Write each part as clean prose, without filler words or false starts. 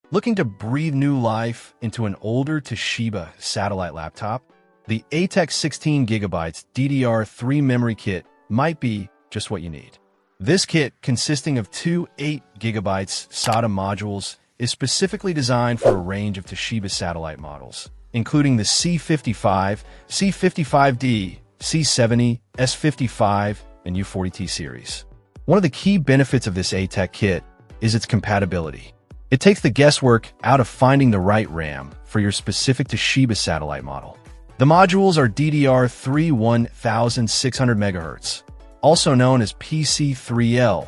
Looking to breathe new life into an older Toshiba satellite laptop? The ATEC 16GB DDR3 memory kit might be just what you need. This kit, consisting of two 8GB SATA modules, is specifically designed for a range of Toshiba satellite models, including the C55, C55D, C70, S55, and U40T series. One of the key benefits of this ATEC kit is its compatibility. It takes the guesswork out of finding the right RAM for your specific Toshiba satellite model. The modules are DDR3 1600 MHz, also known as PC3L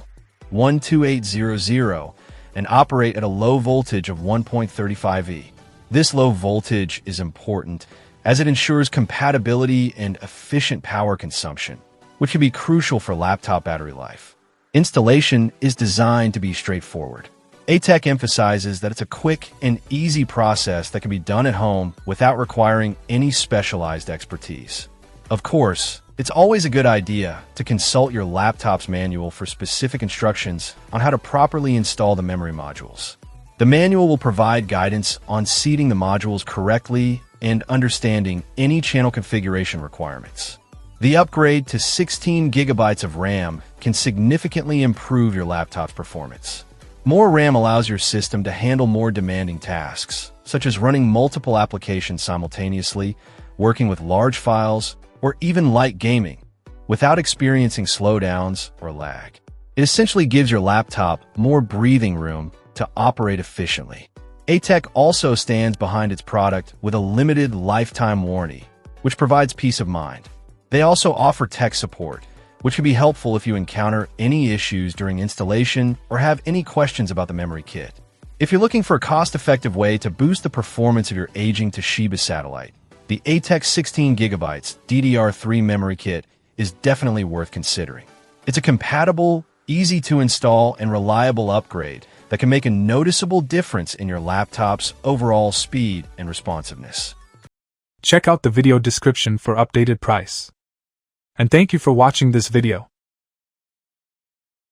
12800, and operate at a low voltage of 1.35V. This low voltage is important as it ensures compatibility and efficient power consumption, which can be crucial for laptop battery life. Installation is designed to be straightforward. ATEC emphasizes that it's a quick and easy process that can be done at home without requiring any specialized expertise. Of course, it's always a good idea to consult your laptop's manual for specific instructions on how to properly install the memory modules. The manual will provide guidance on seating the modules correctly and understanding any channel configuration requirements. The upgrade to 16GB of RAM can significantly improve your laptop's performance. More RAM allows your system to handle more demanding tasks, such as running multiple applications simultaneously, working with large files, or even light gaming, without experiencing slowdowns or lag. It essentially gives your laptop more breathing room to operate efficiently. ATEC also stands behind its product with a limited lifetime warranty, which provides peace of mind. They also offer tech support, which can be helpful if you encounter any issues during installation or have any questions about the memory kit. If you're looking for a cost-effective way to boost the performance of your aging Toshiba satellite, the ATEC 16GB DDR3 memory kit is definitely worth considering. It's a compatible, easy-to-install, and reliable upgrade that can make a noticeable difference in your laptop's overall speed and responsiveness. Check out the video description for updated price. And thank you for watching this video.